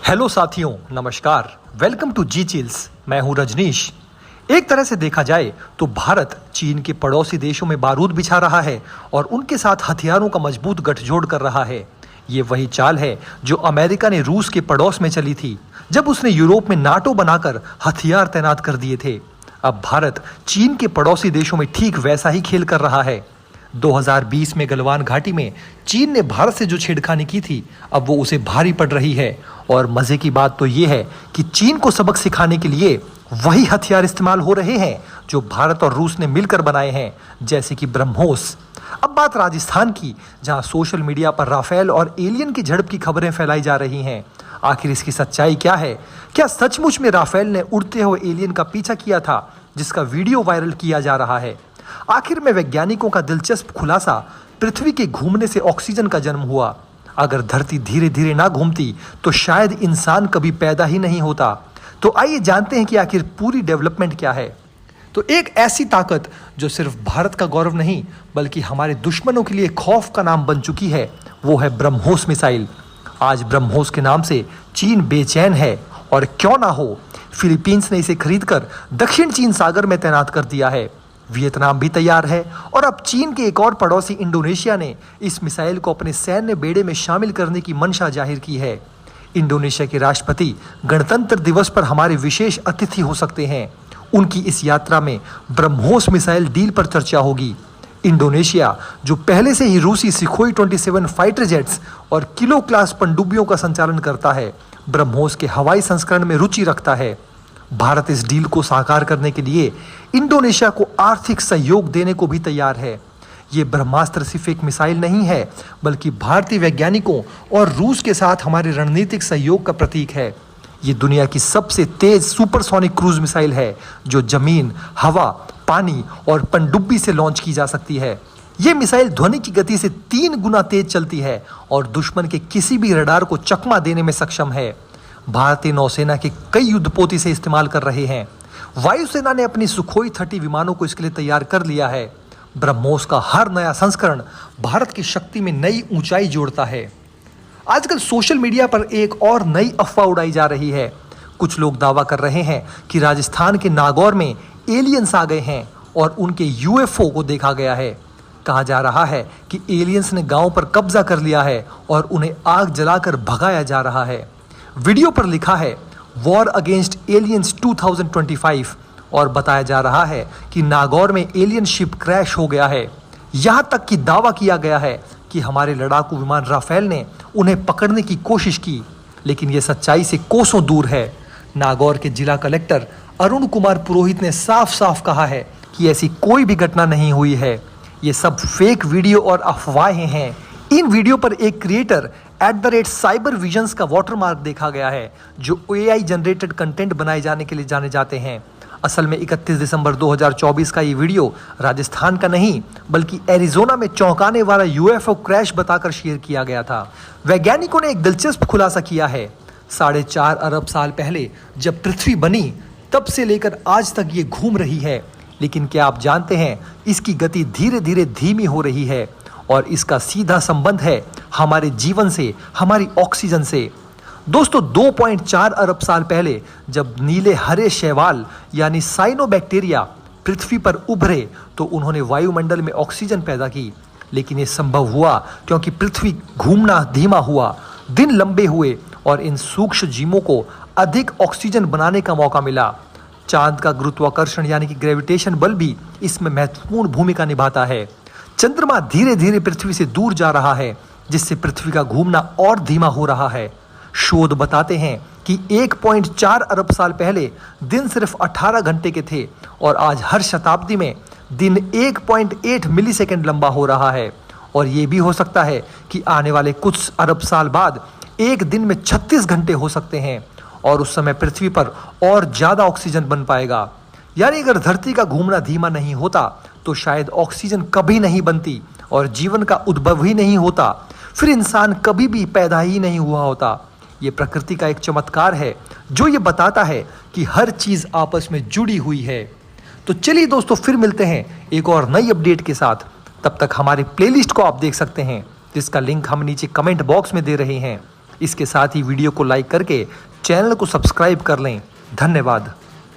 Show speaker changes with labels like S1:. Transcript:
S1: Hello साथियों, नमस्कार। Welcome to G chills. मैं हूं रजनीश। एक तरह से देखा जाए तो भारत चीन के पड़ोसी देशों में बारूद बिछा रहा है और उनके साथ हथियारों का मजबूत गठजोड़ कर रहा है। ये वही चाल है जो अमेरिका ने रूस के पड़ोस में चली थी जब उसने यूरोप में नाटो बनाकर हथियार तैनात कर दिए थे। अब भारत चीन के पड़ोसी देशों में ठीक वैसा ही खेल कर रहा है। 2020 में गलवान घाटी में चीन ने भारत से जो छेड़खानी की थी, अब वो उसे भारी पड़ रही है। और मजे की बात तो ये है कि चीन को सबक सिखाने के लिए वही हथियार इस्तेमाल हो रहे हैं जो भारत और रूस ने मिलकर बनाए हैं, जैसे कि ब्रह्मोस। अब बात राजस्थान की, जहां सोशल मीडिया पर राफेल और एलियन की झड़प की खबरें फैलाई जा रही हैं। आखिर इसकी सच्चाई क्या है? क्या सचमुच में राफेल ने उड़ते हुए एलियन का पीछा किया था, जिसका वीडियो वायरल किया जा रहा है? आखिर में वैज्ञानिकों का दिलचस्प खुलासा, पृथ्वी के घूमने से ऑक्सीजन का जन्म हुआ। अगर धरती धीरे धीरे ना घूमती तो शायद इंसान कभी पैदा ही नहीं होता। तो आइए जानते हैं कि आखिर पूरी डेवलपमेंट क्या है। तो एक ऐसी ताकत जो सिर्फ भारत का गौरव नहीं बल्कि हमारे दुश्मनों के लिए खौफ का नाम बन चुकी है, वो है ब्रह्मोस मिसाइल। आज ब्रह्मोस के नाम से चीन बेचैन है, और क्यों ना हो, फिलीपींस ने इसे खरीदकर दक्षिण चीन सागर में तैनात कर दिया है। वियतनाम भी तैयार है, और अब चीन के एक और पड़ोसी इंडोनेशिया ने इस मिसाइल को अपने सैन्य बेड़े में शामिल करने की मंशा जाहिर की है। इंडोनेशिया के राष्ट्रपति गणतंत्र दिवस पर हमारे विशेष अतिथि हो सकते हैं। उनकी इस यात्रा में ब्रह्मोस मिसाइल डील पर चर्चा होगी। इंडोनेशिया, जो पहले से ही रूसी सुखोई 27 फाइटर जेट्स और किलो क्लास पनडुब्बियों का संचालन करता है, ब्रह्मोस के हवाई संस्करण में रुचि रखता है। भारत इस डील को साकार करने के लिए इंडोनेशिया को आर्थिक सहयोग देने को भी तैयार है। ये ब्रह्मास्त्र सिर्फ एक मिसाइल नहीं है, बल्कि भारतीय वैज्ञानिकों और रूस के साथ हमारे रणनीतिक सहयोग का प्रतीक है। ये दुनिया की सबसे तेज सुपरसोनिक क्रूज मिसाइल है, जो जमीन, हवा, पानी और पनडुब्बी से लॉन्च की जा सकती है। ये मिसाइल ध्वनि की गति से 3 गुना तेज चलती है और दुश्मन के किसी भी रडार को चकमा देने में सक्षम है। भारतीय नौसेना के कई युद्धपोत इसे इस्तेमाल कर रहे हैं। वायुसेना ने अपनी सुखोई 30 विमानों को इसके लिए तैयार कर लिया है। ब्रह्मोस का हर नया संस्करण भारत की शक्ति में नई ऊंचाई जोड़ता है। आजकल सोशल मीडिया पर एक और नई अफवाह उड़ाई जा रही है। कुछ लोग दावा कर रहे हैं कि राजस्थान के नागौर में एलियंस आ गए हैं और उनके यूएफओ को देखा गया है। कहा जा रहा है कि एलियंस ने गांव पर कब्जा कर लिया है और उन्हें आग जलाकर भगाया जा रहा है। वीडियो पर लिखा है वॉर अगेंस्ट एलियंस 2025 और बताया जा रहा है कि नागौर में एलियन शिप क्रैश हो गया है। यहां तक कि दावा किया गया है कि हमारे लड़ाकू विमान राफेल ने उन्हें पकड़ने की कोशिश की, लेकिन यह सच्चाई से कोसों दूर है। नागौर के जिला कलेक्टर अरुण कुमार पुरोहित ने साफ साफ कहा है कि ऐसी कोई भी घटना नहीं हुई है। ये सब फेक वीडियो और अफवाहें हैं। इन वीडियो पर एक क्रिएटर @cyber visions का वाटरमार्क देखा गया है, जो AI जनरेटेड कंटेंट बनाए जाने के लिए जाने जाते हैं। असल में 31 दिसंबर 2024 का ये वीडियो राजस्थान का नहीं बल्कि एरिजोना में चौंकाने वाला UFO क्रैश बताकर शेयर किया गया था। वैज्ञानिकों ने एक दिलचस्प खुलासा किया है। 4.5 अरब साल पहले जब पृथ्वी बनी, तब से लेकर आज तक ये घूम रही है। लेकिन क्या आप जानते हैं, इसकी गति धीरे धीरे धीमी हो रही है, और इसका सीधा संबंध है हमारे जीवन से, हमारी ऑक्सीजन से। दोस्तों, 2.4 अरब साल पहले जब नीले हरे शैवाल यानी साइनोबैक्टीरिया पृथ्वी पर उभरे तो उन्होंने वायुमंडल में ऑक्सीजन पैदा की। लेकिन ये संभव हुआ क्योंकि पृथ्वी घूमना धीमा हुआ, दिन लंबे हुए और इन सूक्ष्म जीवों को अधिक ऑक्सीजन बनाने का मौका मिला। चांद का गुरुत्वाकर्षण यानी कि ग्रेविटेशन बल भी इसमें महत्वपूर्ण भूमिका निभाता है। चंद्रमा धीरे धीरे पृथ्वी से दूर जा रहा है, जिससे पृथ्वी का घूमना और धीमा हो रहा है। शोध बताते हैं कि 1.4 अरब साल पहले दिन सिर्फ 18 घंटे के थे, और आज हर शताब्दी में दिन 1.8 मिलीसेकंड लंबा हो रहा है। और ये भी हो सकता है कि आने वाले कुछ अरब साल बाद एक दिन में 36 घंटे हो सकते हैं, और उस समय पृथ्वी पर और ज्यादा ऑक्सीजन बन पाएगा। यानी अगर धरती का घूमना धीमा नहीं होता तो शायद ऑक्सीजन कभी नहीं बनती और जीवन का उद्भव ही नहीं होता, फिर इंसान कभी भी पैदा ही नहीं हुआ होता। ये प्रकृति का एक चमत्कार है जो ये बताता है कि हर चीज आपस में जुड़ी हुई है। तो चलिए दोस्तों, फिर मिलते हैं एक और नई अपडेट के साथ। तब तक हमारे प्लेलिस्ट को आप देख सकते हैं, जिसका लिंक हम नीचे कमेंट बॉक्स में दे रहे हैं। इसके साथ ही वीडियो को लाइक करके चैनल को सब्सक्राइब कर लें। धन्यवाद।